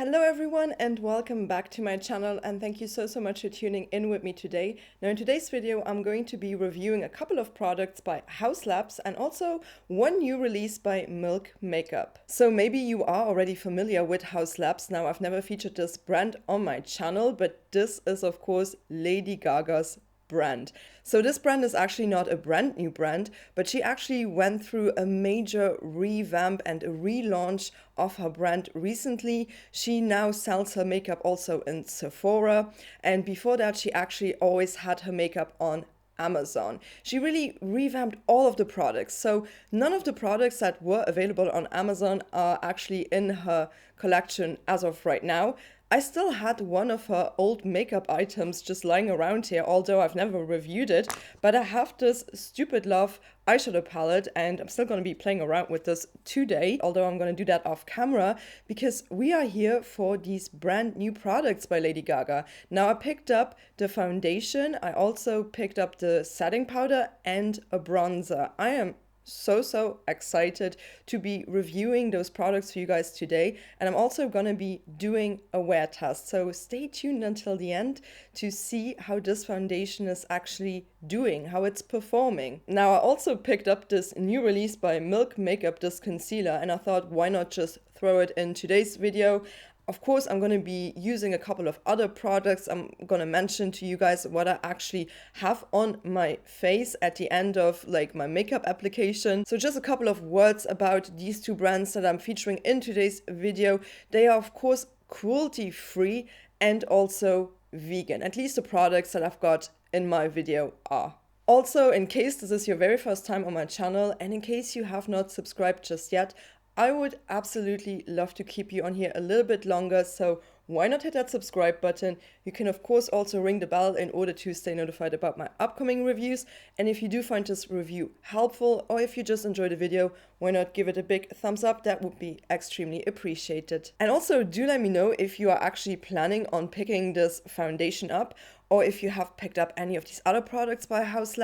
Hello everyone and welcome back to my channel, and thank you so much for tuning in with me today. Now in today's video I'm going to be reviewing a couple of products by Haus and also one new release by Milk Makeup. So maybe you are already familiar with Haus. Now I've never featured this brand on my channel, but this is of course Lady Gaga's brand. So this brand is actually not a brand new brand, but she actually went through a major revamp and a relaunch of her brand recently. She now sells her makeup also in Sephora, and before that she actually always had her makeup on Amazon. She really revamped all of the products. So none of the products that were available on Amazon are actually in her collection as of right now. I still had one of her old makeup items just lying around here, although I've never reviewed it, but I have this Stupid Love eyeshadow palette and I'm still going to be playing around with this today, although I'm going to do that off camera because we are here for these brand new products by Lady Gaga. Now I picked up the foundation, I also picked up the setting powder and a bronzer. I am so excited to be reviewing those products for you guys today, and I'm also gonna be doing a wear test, so stay tuned until the end to see how this foundation is actually doing, how it's performing. Now I also picked up this new release by Milk Makeup, this concealer, and I thought why not just throw it in today's video. Of course, I'm going to be using a couple of other products. I'm going to mention to you guys what I actually have on my face at the end of my makeup application. So just a couple of words about these two brands that I'm featuring in today's video. They are of course cruelty-free and also vegan. At least the products that I've got in my video are. Also, in case this is your very first time on my channel and in case you have not subscribed just yet, I would absolutely love to keep you on here a little bit longer, so why not hit that subscribe button? You can of course also ring the bell in order to stay notified about my upcoming reviews, and if you do find this review helpful or if you just enjoyed the video, why not give it a big thumbs up? That would be extremely appreciated. And also do let me know if you are actually planning on picking this foundation up, or if you have picked up any of these other products by Haus.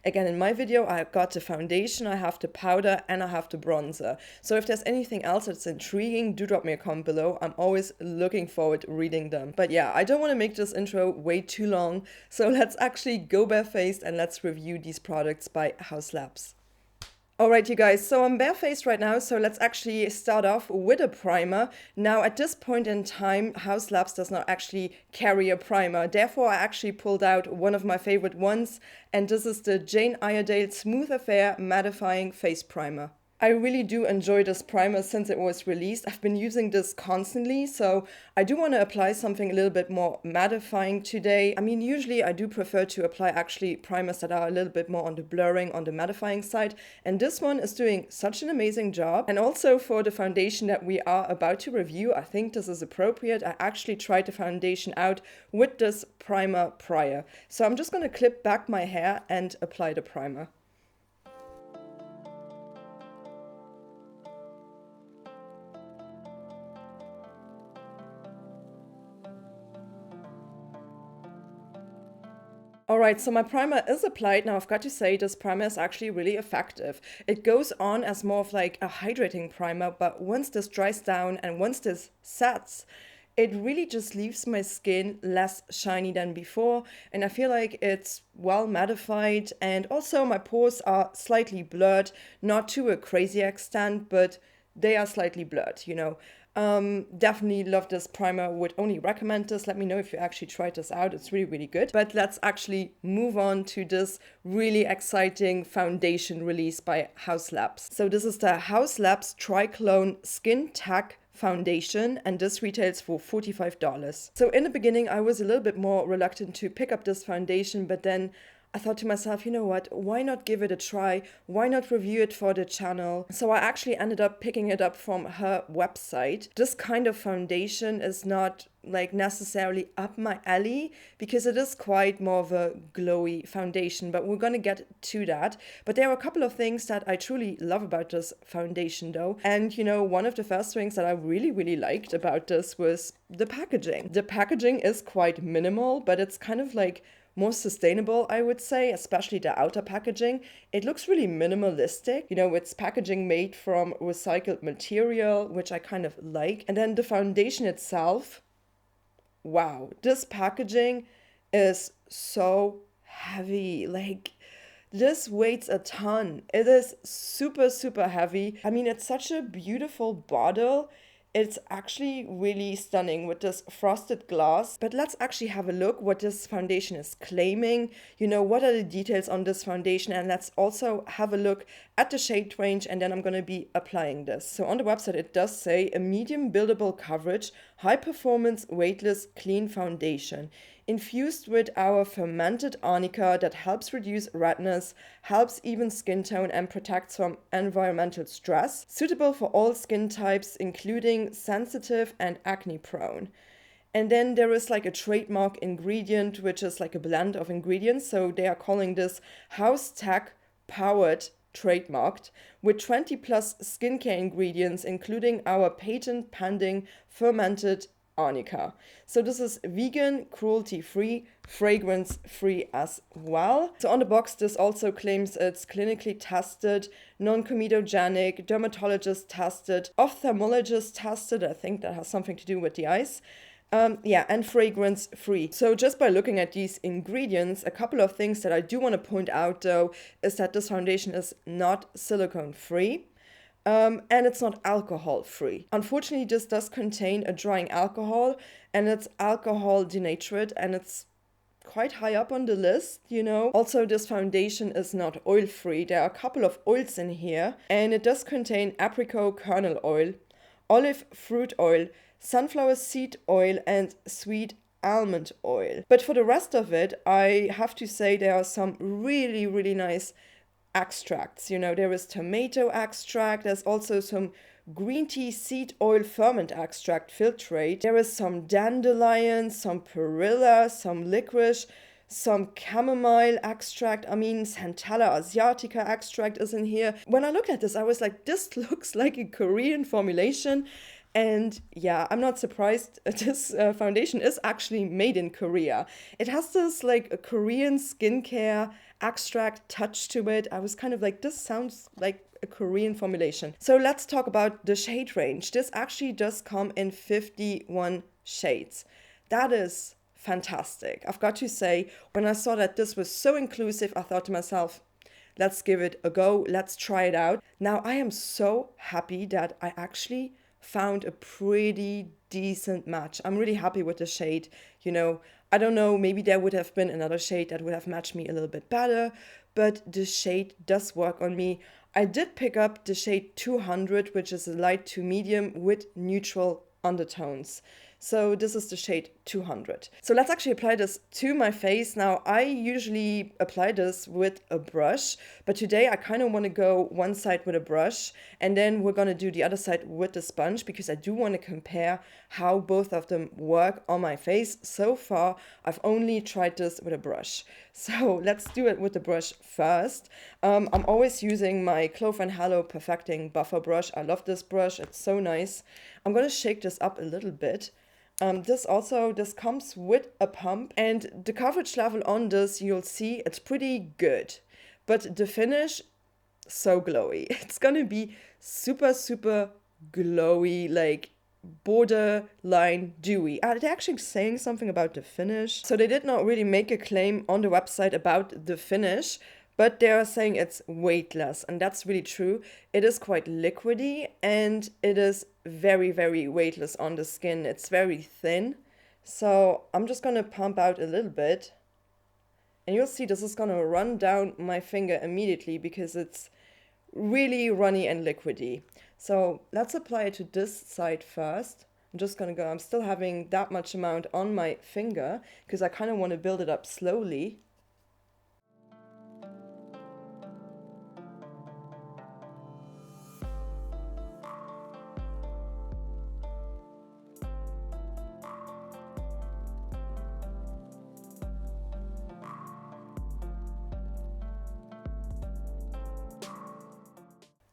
Again, in my video I got the foundation, I have the powder and I have the bronzer. So if there's anything else that's intriguing, do drop me a comment below. I'm always looking forward to reading them. But yeah, I don't want to make this intro way too long, so let's actually go barefaced and let's review these products by Haus. Alright you guys, so I'm barefaced right now, so let's actually start off with a primer. Now at this point in time, Haus does not actually carry a primer, therefore I actually pulled out one of my favorite ones, and this is the Jane Iredale Smooth Affair Mattifying Face Primer. I really do enjoy this primer since it was released. I've been using this constantly, so I do want to apply something a little bit more mattifying today. I mean, usually I do prefer to apply actually primers that are a little bit more on the blurring, on the mattifying side, and this one is doing such an amazing job. And also for the foundation that we are about to review, I think this is appropriate. I actually tried the foundation out with this primer prior. So I'm just going to clip back my hair and apply the primer. Alright, so my primer is applied. Now I've got to say this primer is actually really effective. It goes on as more of like a hydrating primer, but once this dries down and once this sets, it really just leaves my skin less shiny than before, and I feel like it's well mattified, and also my pores are slightly blurred, not to a crazy extent, but they are slightly blurred, you know. Definitely love this primer, would only recommend this. Let me know if you actually tried this out, it's really good. But let's actually move on to this really exciting foundation release by Haus. So this is the Haus Triclone Skin Tack Foundation, and this retails for $45. So in the beginning I was a little bit more reluctant to pick up this foundation, but then I thought to myself, you know what, why not give it a try? Why not review it for the channel? So I actually ended up picking it up from her website. This kind of foundation is not necessarily up my alley because it is quite more of a glowy foundation, but we're gonna get to that. But there are a couple of things that I truly love about this foundation though. And you know, one of the first things that I really liked about this was the packaging. The packaging is quite minimal, but it's kind of like more sustainable, I would say, especially the outer packaging. It looks really minimalistic. You know, it's packaging made from recycled material, which I kind of like. And then the foundation itself, wow, this packaging is so heavy. Like, this weighs a ton. It is super, super heavy. I mean, it's such a beautiful bottle. It's actually really stunning with this frosted glass. But let's actually have a look what this foundation is claiming. You know, what are the details on this foundation? And let's also have a look at the shade range, and then I'm going to be applying this. So on the website, it does say a medium buildable coverage, high performance, weightless, clean foundation, infused with our fermented arnica that helps reduce redness, helps even skin tone, and protects from environmental stress. Suitable for all skin types, including sensitive and acne prone. And then there is like a trademark ingredient, which is like a blend of ingredients. So they are calling this Haus Tech Powered trademarked with 20 plus skincare ingredients, including our patent pending fermented arnica. So this is vegan, cruelty-free, fragrance-free as well. So on the box, this also claims it's clinically tested, non-comedogenic, dermatologist tested, ophthalmologist tested. I think that has something to do with the eyes. And fragrance free. So just by looking at these ingredients, a couple of things that I do want to point out though is that this foundation is not silicone free. And it's not alcohol free. Unfortunately, this does contain a drying alcohol, and it's alcohol denatured, and it's quite high up on the list, you know. Also, this foundation is not oil free. There are a couple of oils in here, and it does contain apricot kernel oil, olive fruit oil, sunflower seed oil, and sweet almond oil. But for the rest of it, I have to say there are some really, really nice extracts. You know, there is tomato extract, there's also some green tea seed oil ferment extract filtrate, there is some dandelion, some perilla, some licorice, some chamomile extract, I mean Centella asiatica extract is in here. When I looked at this, I was like, this looks like a Korean formulation. And yeah, I'm not surprised. This foundation is actually made in Korea. It has this like a Korean skincare extract touch to it. I was kind of like, this sounds like a Korean formulation. So let's talk about the shade range. This actually does come in 51 shades. That is fantastic. I've got to say, when I saw that this was so inclusive, I thought to myself, let's give it a go. Let's try it out. Now, I am so happy that I actually found a pretty decent match. I'm really happy with the shade. You know, I don't know, maybe there would have been another shade that would have matched me a little bit better, but the shade does work on me. I did pick up the shade 200, which is a light to medium with neutral undertones. So this is the shade 200. So let's actually apply this to my face. Now, I usually apply this with a brush, but today I kind of want to go one side with a brush, and then we're going to do the other side with the sponge, because I do want to compare how both of them work on my face. So far, I've only tried this with a brush. So let's do it with the brush first. I'm always using my Clove and Hallow Perfecting Buffer brush. I love this brush. It's so nice. I'm going to shake this up a little bit. This comes with a pump, and the coverage level on this, you'll see it's pretty good, but the finish, so glowy. It's gonna be super, super glowy, like borderline dewy. Are they actually saying something about the finish? So they did not really make a claim on the website about the finish, but they are saying it's weightless, and that's really true. It is quite liquidy, and it is very, very weightless on the skin. It's very thin. So I'm just going to pump out a little bit, and you'll see this is going to run down my finger immediately because it's really runny and liquidy. So let's apply it to this side first. I'm just going to go, I'm still having that much amount on my finger because I kind of want to build it up slowly.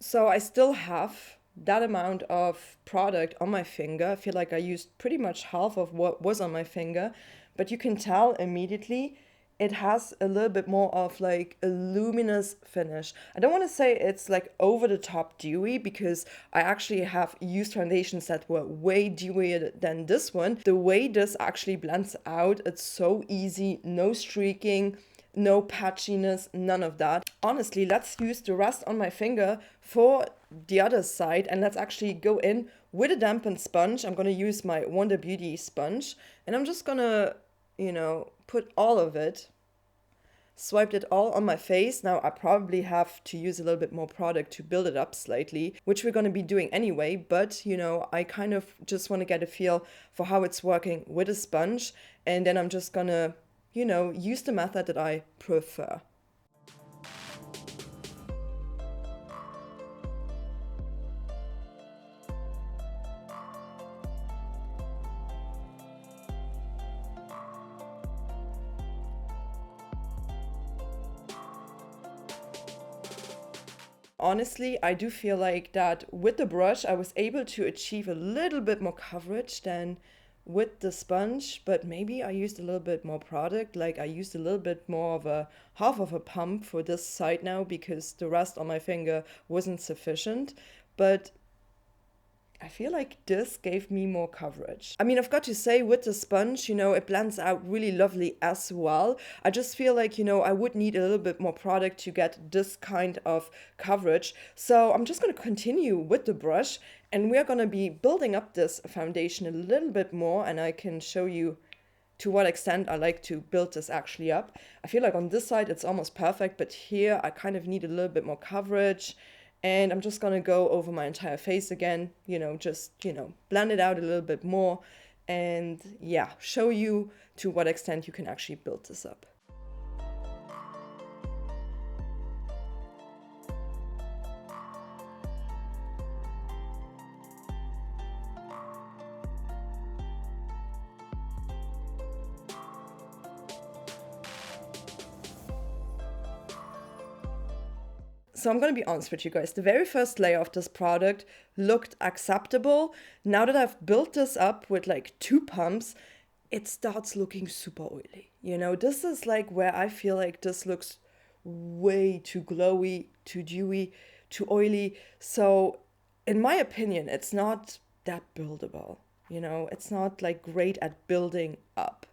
So I still have that amount of product on my finger. I feel like I used pretty much half of what was on my finger, but you can tell immediately it has a little bit more of like a luminous finish. I don't want to say it's like over the top dewy, because I actually have used foundations that were way dewier than this one. The way this actually blends out, it's so easy, no streaking, no patchiness, none of that. Honestly, let's use the rest on my finger for the other side, and let's actually go in with a dampened sponge. I'm gonna use my Wonder Beauty sponge, and I'm just gonna, put all of it, swiped it all on my face. Now I probably have to use a little bit more product to build it up slightly, which we're gonna be doing anyway, but I kind of just wanna get a feel for how it's working with a sponge, and then I'm just gonna use the method that I prefer. Honestly, I do feel like that with the brush, I was able to achieve a little bit more coverage than with the sponge, but maybe I used a little bit more product. Like I used a little bit more of a half of a pump for this side now, because the rest on my finger wasn't sufficient. But I feel like this gave me more coverage. I mean, I've got to say, with the sponge, it blends out really lovely as well. I just feel like, I would need a little bit more product to get this kind of coverage. So I'm just going to continue with the brush, and we're going to be building up this foundation a little bit more, and I can show you to what extent I like to build this actually up. I feel like on this side it's almost perfect, but here I kind of need a little bit more coverage. And I'm just gonna go over my entire face again, just, blend it out a little bit more, and yeah, show you to what extent you can actually build this up. So I'm going to be honest with you guys. The very first layer of this product looked acceptable. Now that I've built this up with like 2 pumps, it starts looking super oily. This is like where I feel like this looks way too glowy, too dewy, too oily. So in my opinion, it's not that buildable. It's not like great at building up.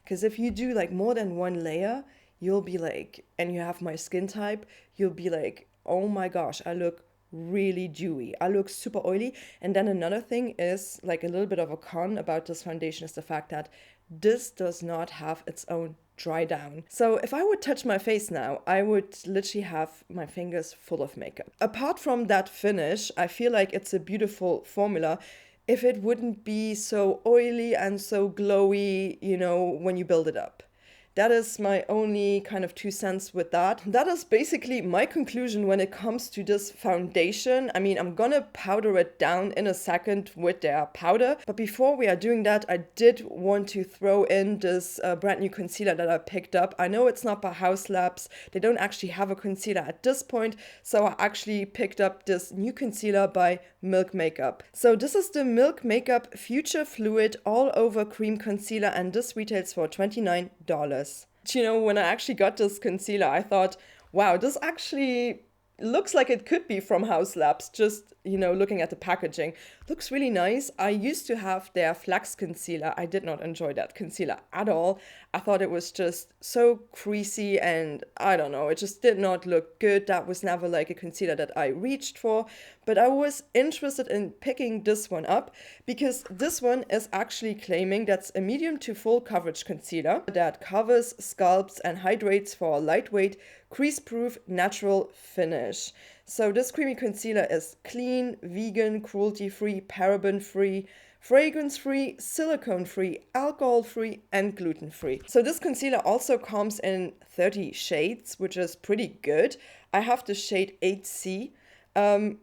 Because if you do like more than 1 layer, you'll be like, and you have my skin type, you'll be like, oh my gosh, I look really dewy. I look super oily. And then another thing is like a little bit of a con about this foundation is the fact that this does not have its own dry down. So if I would touch my face now, I would literally have my fingers full of makeup. Apart from that finish, I feel like it's a beautiful formula if it wouldn't be so oily and so glowy, when you build it up. That is my only kind of 2 cents with that. That is basically my conclusion when it comes to this foundation. I mean, I'm gonna powder it down in a second with their powder. But before we are doing that, I did want to throw in this brand new concealer that I picked up. I know it's not by Haus. They don't actually have a concealer at this point. So I actually picked up this new concealer by Milk Makeup. So this is the Milk Makeup Future Fluid All Over Cream Concealer, and this retails for $29. When I actually got this concealer, I thought, wow, this actually looks like it could be from Haus, just, looking at the packaging. Looks really nice. I used to have their Flex concealer. I did not enjoy that concealer at all. I thought it was just so creasy, and I don't know, it just did not look good. That was never like a concealer that I reached for, but I was interested in picking this one up because this one is actually claiming that's a medium to full coverage concealer that covers, sculpts, and hydrates for a lightweight, crease-proof, natural finish. So this creamy concealer is clean, vegan, cruelty-free, paraben-free, fragrance-free, silicone-free, alcohol-free, and gluten-free. So this concealer also comes in 30 shades, which is pretty good. I have the shade 8C,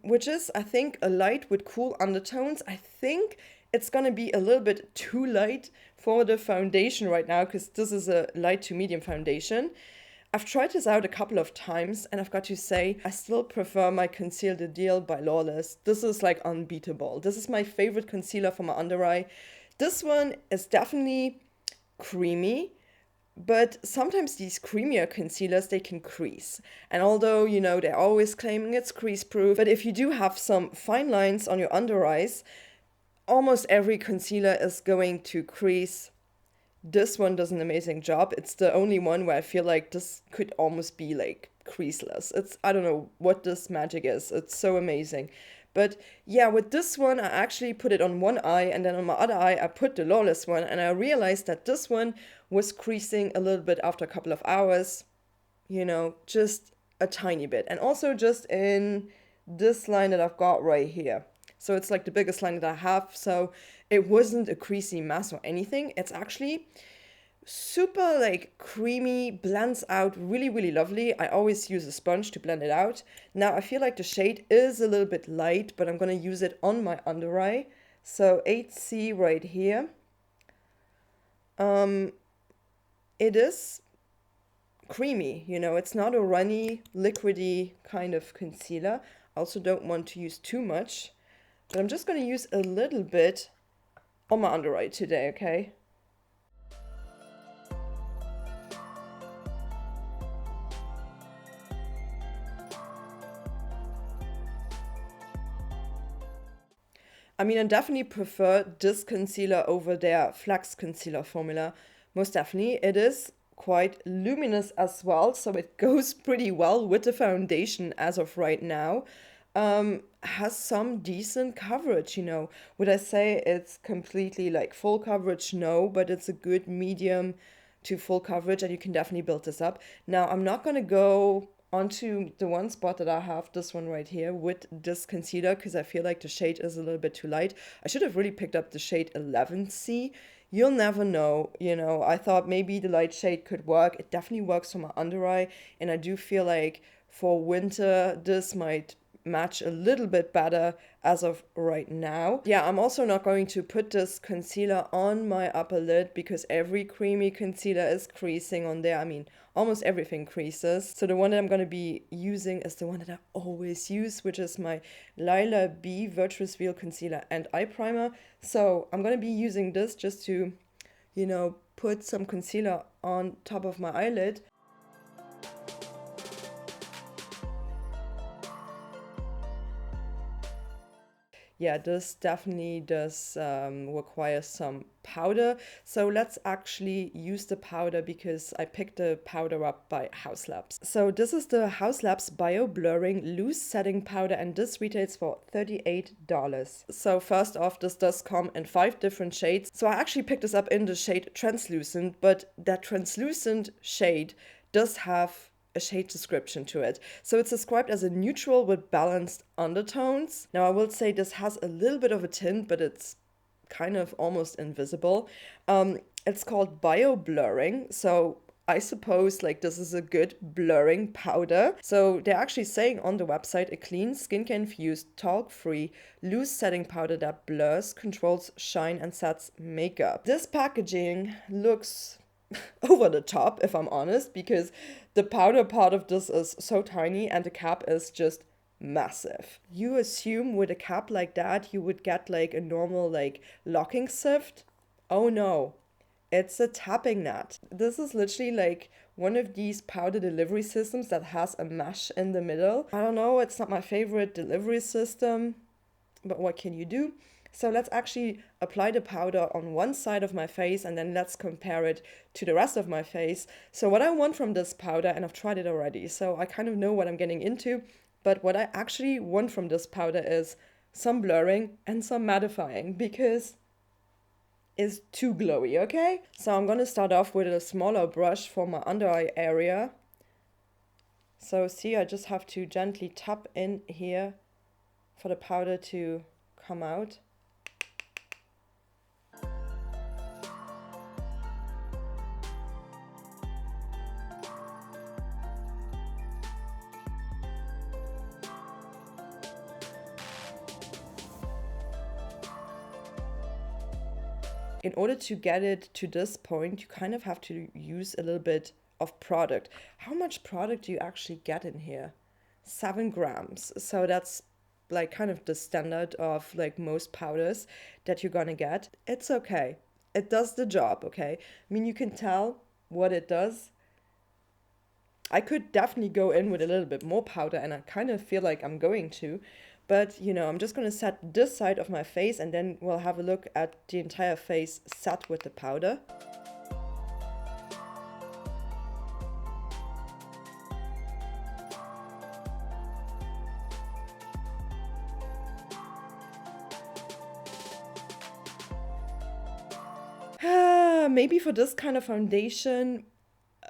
which is, I think, a light with cool undertones. I think it's going to be a little bit too light for the foundation right now, because this is a light to medium foundation. I've tried this out a couple of times, and I've got to say, I still prefer my Conceal the Deal by Lawless. This is like unbeatable. This is my favorite concealer for my under eye. This one is definitely creamy. But sometimes these creamier concealers, they can crease. And although, you know, they're always claiming it's crease proof, but if you do have some fine lines on your under eyes, almost every concealer is going to crease. This one does an amazing job. It's the only one where I feel like this could almost be like creaseless. I don't know what this magic is. It's so amazing. But yeah, with this one, I actually put it on one eye, and then on my other eye, I put the Lawless one, and I realized that this one was creasing a little bit after a couple of hours, you know, just a tiny bit. And also just in this line that I've got right here. So it's like the biggest line that I have. So it wasn't a creasy mess or anything. It's actually super like creamy, blends out really, really lovely. I always use a sponge to blend it out. Now I feel like the shade is a little bit light, but I'm gonna use it on my under eye. So 8C right here. It is creamy, you know, it's not a runny, liquidy kind of concealer. I also don't want to use too much, but I'm just gonna use a little bit on my under eye today, okay? I mean, I definitely prefer this concealer over their Flex concealer formula. Most definitely. It is quite luminous as well, so it goes pretty well with the foundation as of right now. Has some decent coverage, you know. Would I say it's completely like full coverage? No, but it's a good medium to full coverage, and you can definitely build this up. Now, I'm not going to go onto the one spot that I have, this one right here, with this concealer, because I feel like the shade is a little bit too light. I should have really picked up the shade 11C. You'll never know, you know. I thought maybe the light shade could work. It definitely works for my under eye, and I do feel like for winter, this might match a little bit better as of right now. Yeah, I'm also not going to put this concealer on my upper lid because every creamy concealer is creasing on there. I mean, almost everything creases. So the one that I'm going to be using is the one that I always use, which is my Lila B Virtuous Real Concealer and Eye Primer. So I'm going to be using this just to, you know, put some concealer on top of my eyelid. Yeah, this definitely does require some powder. So let's actually use the powder because I picked the powder up by Haus. So this is the Haus Bio Blurring Loose Setting Powder, and this retails for $38. So first off, this does come in 5 different shades. So I actually picked this up in the shade Translucent, but that translucent shade does have a shade description to it. So it's described as a neutral with balanced undertones. Now I will say this has a little bit of a tint, but it's kind of almost invisible. It's called Bio Blurring. So I suppose like this is a good blurring powder. So they're actually saying on the website, a clean, skincare infused, talc-free, loose setting powder that blurs, controls shine, and sets makeup. This packaging looks over the top, if I'm honest, because the powder part of this is so tiny and the cap is just massive. You assume with a cap like that you would get like a normal like locking sift. Oh no, it's a tapping net. This is literally like one of these powder delivery systems that has a mesh in the middle. I don't know, it's not my favorite delivery system, but what can you do? So let's actually apply the powder on one side of my face and then let's compare it to the rest of my face. So what I want from this powder, and I've tried it already, so I kind of know what I'm getting into, but what I actually want from this powder is some blurring and some mattifying because it's too glowy, okay? So I'm gonna start off with a smaller brush for my under eye area. So see, I just have to gently tap in here for the powder to come out. In order to get it to this point, you kind of have to use a little bit of product. How much product do you actually get in here? 7 grams. So that's like kind of the standard of like most powders that you're gonna get. It's okay. It does the job, okay? I mean, you can tell what it does. I could definitely go in with a little bit more powder, and I kind of feel like I'm going to. But, you know, I'm just going to set this side of my face, and then we'll have a look at the entire face set with the powder. Maybe for this kind of foundation,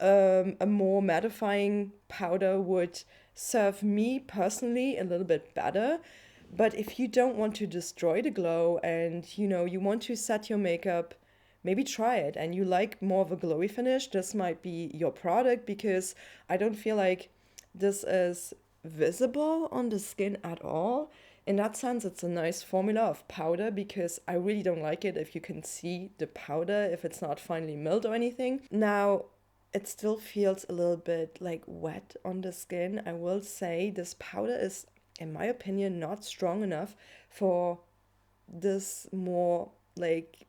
a more mattifying powder would serve me personally a little bit better. But if you don't want to destroy the glow and, you know, you want to set your makeup, maybe try it. And you like more of a glowy finish, this might be your product, because I don't feel like this is visible on the skin at all. In that sense, it's a nice formula of powder, because I really don't like it if you can see the powder, if it's not finely milled or anything. Now, it still feels a little bit like wet on the skin. I will say this powder is, in my opinion, not strong enough for this more like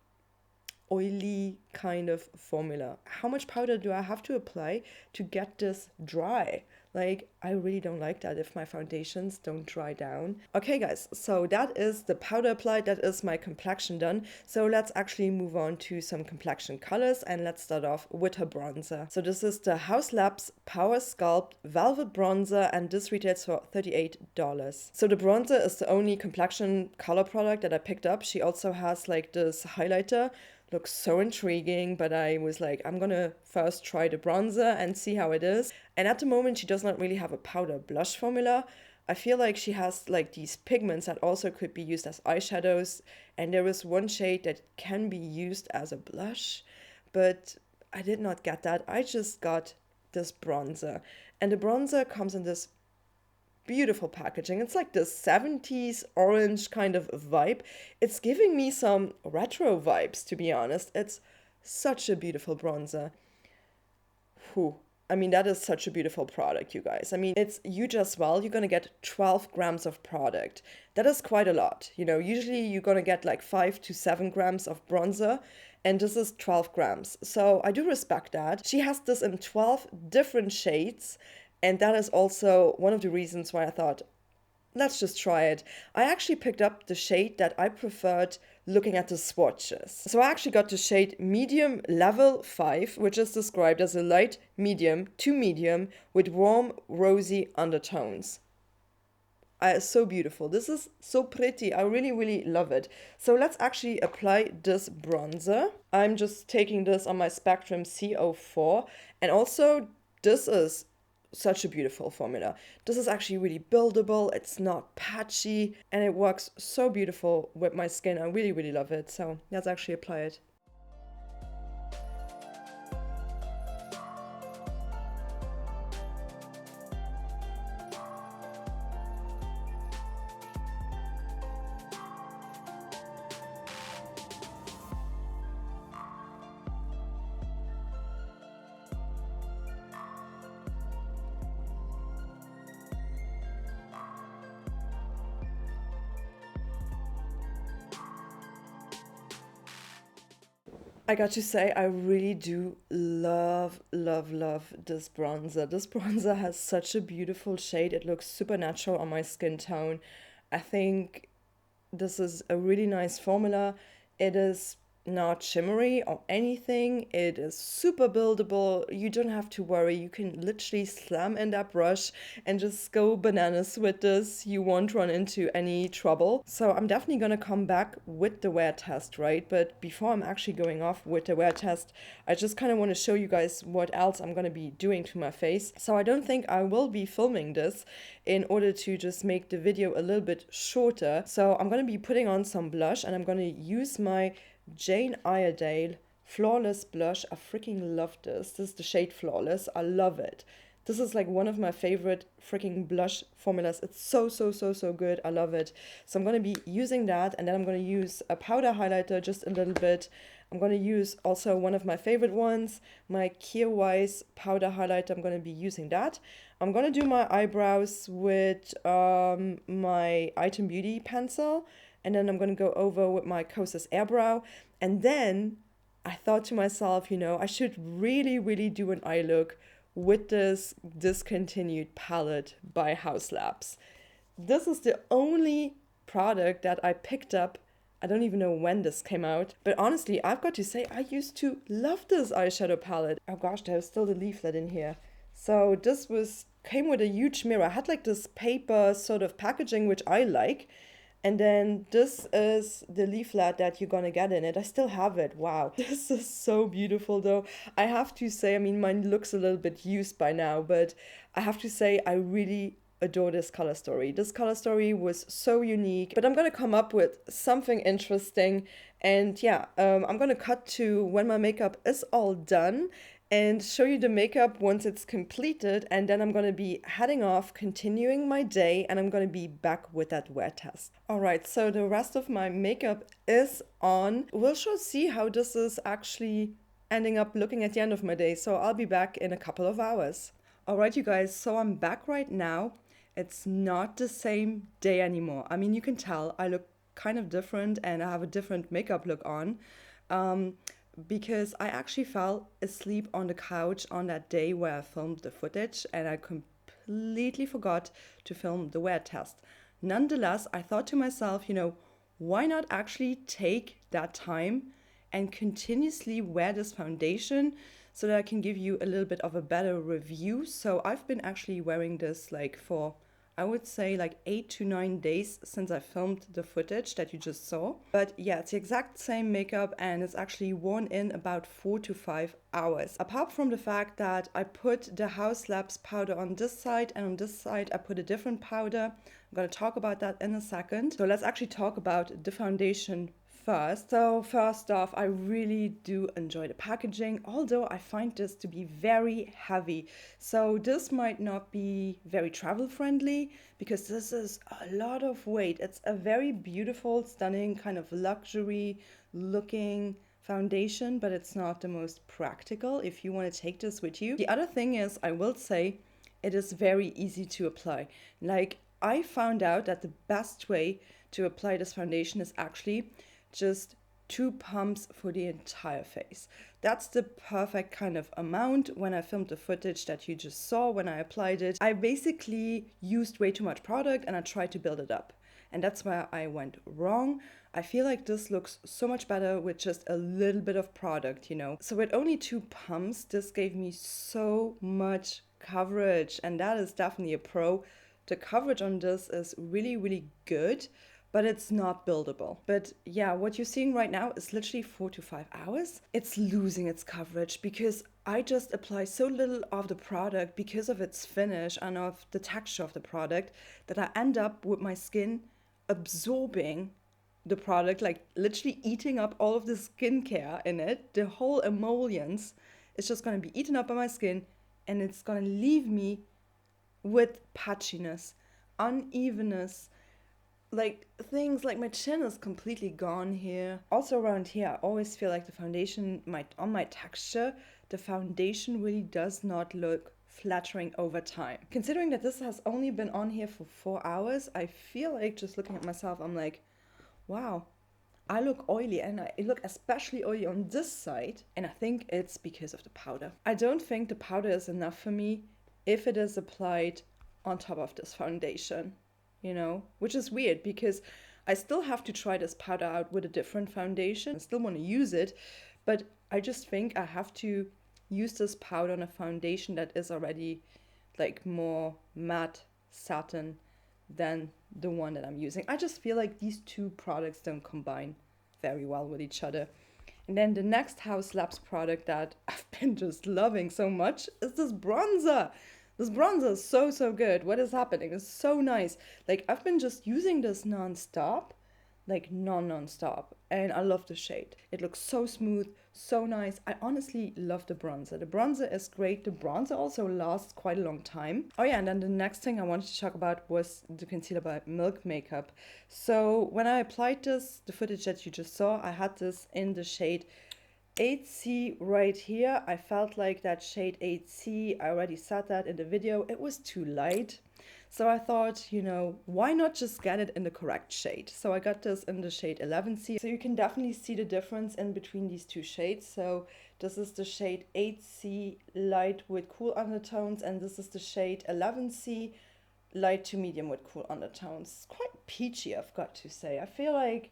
oily kind of formula. How much powder do I have to apply to get this dry? Like, I really don't like that if my foundations don't dry down. Okay, guys, so that is the powder applied. That is my complexion done. So let's actually move on to some complexion colors, and let's start off with her bronzer. So this is the Haus Power Sculpt Velvet Bronzer, and this retails for $38. So the bronzer is the only complexion color product that I picked up. She also has like this highlighter. Looks so intriguing, but I was like, I'm gonna first try the bronzer and see how it is. And at the moment, she does not really have a powder blush formula. I feel like she has like these pigments that also could be used as eyeshadows, and there is one shade that can be used as a blush, but I did not get that. I just got this bronzer, and the bronzer comes in this beautiful packaging. It's like this 70s orange kind of vibe. It's giving me some retro vibes, to be honest. It's such a beautiful bronzer. Whew. I mean, that is such a beautiful product, you guys. I mean, it's huge as well. You're going to get 12 grams of product. That is quite a lot. You know, usually you're going to get like 5 to 7 grams of bronzer, and this is 12 grams. So I do respect that. She has this in 12 different shades. And that is also one of the reasons why I thought, let's just try it. I actually picked up the shade that I preferred looking at the swatches. So I actually got the shade Medium Level 5, which is described as a light medium to medium with warm, rosy undertones. So beautiful. This is so pretty. I really, really love it. So let's actually apply this bronzer. I'm just taking this on my Spectrum CO4. And also, this is such a beautiful formula. This is actually really buildable, it's not patchy, and it works so beautiful with my skin. I really, really love it. So let's actually apply it. I got to say, I really do love, love, love this bronzer. This bronzer has such a beautiful shade. It looks super natural on my skin tone. I think this is a really nice formula. It is not shimmery or anything. It is super buildable. You don't have to worry. You can literally slam in that brush and just go bananas with this. You won't run into any trouble. So I'm definitely gonna come back with the wear test, right? But before I'm actually going off with the wear test, I just kind of want to show you guys what else I'm gonna be doing to my face. So I don't think I will be filming this in order to just make the video a little bit shorter. So I'm gonna be putting on some blush, and I'm gonna use my Jane Iredale Flawless blush. I freaking love this. This is the shade Flawless. I love it. This is like one of my favorite freaking blush formulas. It's so, so, so, so good. I love it. So I'm going to be using that, and then I'm going to use a powder highlighter just a little bit. I'm going to use also one of my favorite ones, my Kierwise powder highlighter. I'm going to be using that. I'm going to do my eyebrows with my Item Beauty pencil. And then I'm going to go over with my Kosas Airbrow. And then I thought to myself, you know, I should really do an eye look with this discontinued palette by Haus. This is the only product that I picked up. I don't even know when this came out, but honestly, I've got to say, I used to love this eyeshadow palette. Oh gosh, there's still the leaflet in here. So this came with a huge mirror. I had like this paper sort of packaging, which I like. And then this is the leaflet that you're gonna get in it. I still have it. Wow. This is so beautiful though. I have to say, I mean, mine looks a little bit used by now, but I have to say, I really adore this color story. This color story was so unique, but I'm gonna come up with something interesting. And yeah, I'm gonna cut to when my makeup is all done and show you the makeup once it's completed, and then I'm gonna be heading off, continuing my day, and I'm gonna be back with that wear test. All right, so the rest of my makeup is on. We'll see how this is actually ending up looking at the end of my day, so I'll be back in a couple of hours. All right, you guys, so I'm back right now. It's not the same day anymore. I mean, you can tell I look kind of different and I have a different makeup look on. Because I actually fell asleep on the couch on that day where I filmed the footage and I completely forgot to film the wear test. Nonetheless, I thought to myself, you know, why not actually take that time and continuously wear this foundation so that I can give you a little bit of a better review. So I've been actually wearing this like for, I would say like 8 to 9 days since I filmed the footage that you just saw. But yeah, it's the exact same makeup and it's actually worn in about 4 to 5 hours. Apart from the fact that I put the Haus powder on this side and on this side I put a different powder. I'm going to talk about that in a second. So let's actually talk about the foundation first. So first off, I really do enjoy the packaging, although I find this to be very heavy. So this might not be very travel friendly because this is a lot of weight. It's a very beautiful, stunning kind of luxury looking foundation, but it's not the most practical if you want to take this with you. The other thing is, I will say, it is very easy to apply. Like, I found out that the best way to apply this foundation is actually just 2 pumps for the entire face. That's the perfect kind of amount. When I filmed the footage that you just saw when I applied it, I basically used way too much product and I tried to build it up. And that's where I went wrong. I feel like this looks so much better with just a little bit of product, you know. So with only 2 pumps, this gave me so much coverage, and that is definitely a pro. The coverage on this is really good, but it's not buildable. But yeah, what you're seeing right now is literally 4 to 5 hours. It's losing its coverage because I just apply so little of the product because of its finish and of the texture of the product that I end up with my skin absorbing the product, like literally eating up all of the skincare in it. The whole emollients is just gonna be eaten up by my skin and it's gonna leave me with patchiness, unevenness, like things like my chin is completely gone here. Also around here, I always feel like the foundation, on my texture, the foundation really does not look flattering over time. Considering that this has only been on here for 4 hours, I feel like just looking at myself, I'm like, wow, I look oily, and I look especially oily on this side, and I think it's because of the powder. I don't think the powder is enough for me if it is applied on top of this foundation, you know, which is weird because I still have to try this powder out with a different foundation. I still want to use it, but I just think I have to use this powder on a foundation that is already like more matte satin than the one that I'm using. I just feel like these two products don't combine very well with each other. And then the next Haus product that I've been just loving so much is this bronzer. This bronzer is so good. What is happening? It's so nice. Like, I've been just using this non-stop, like non-stop, and I love the shade. It looks so smooth, so nice. I honestly love the bronzer. The bronzer is great. The bronzer also lasts quite a long time. Oh yeah, and then the next thing I wanted to talk about was the concealer by Milk Makeup. So when I applied this, the footage that you just saw, I had this in the shade 8C right here. I felt like that shade 8C, I already said that in the video, it was too light. So I thought, you know, why not just get it in the correct shade? So I got this in the shade 11C. So you can definitely see the difference in between these two shades. So this is the shade 8C light with cool undertones, and this is the shade 11C light to medium with cool undertones. It's quite peachy, I've got to say. I feel like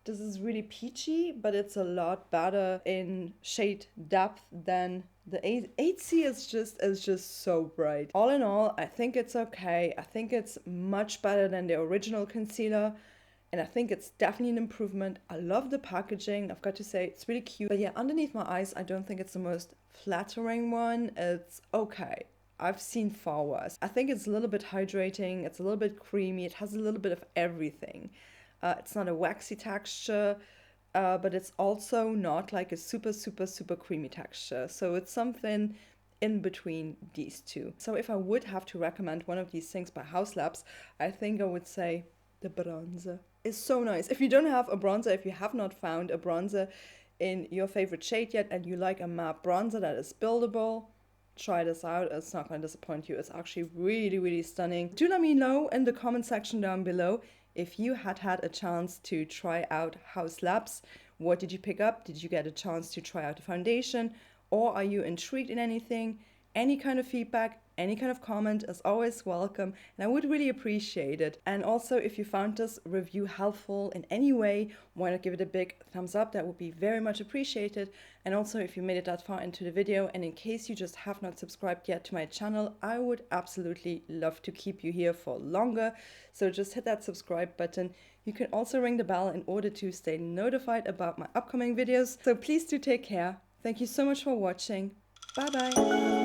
this is really peachy, but it's a lot better in shade depth than the 8C is just so bright. All in all, I think it's okay. I think it's much better than the original concealer, and I think it's definitely an improvement. I love the packaging. I've got to say, it's really cute. But yeah, underneath my eyes, I don't think it's the most flattering one. It's okay. I've seen far worse. I think it's a little bit hydrating. It's a little bit creamy. It has a little bit of everything. It's not a waxy texture, but it's also not like a super, super, super creamy texture. So it's something in between these two. So if I would have to recommend one of these things by Haus, I think I would say the bronzer. It's so nice. If you don't have a bronzer, if you have not found a bronzer in your favorite shade yet and you like a matte bronzer that is buildable, try this out. It's not going to disappoint you. It's actually really, really stunning. Do let me know in the comment section down below if you had a chance to try out Haus. What did you pick up? Did you get a chance to try out the foundation? Or are you intrigued in anything? Any kind of feedback, any kind of comment is always welcome, and I would really appreciate it. And also, if you found this review helpful in any way, why not give it a big thumbs up? That would be very much appreciated. And also, if you made it that far into the video, and in case you just have not subscribed yet to my channel, I would absolutely love to keep you here for longer. So just hit that subscribe button. You can also ring the bell in order to stay notified about my upcoming videos. So please do take care. Thank you so much for watching. Bye bye.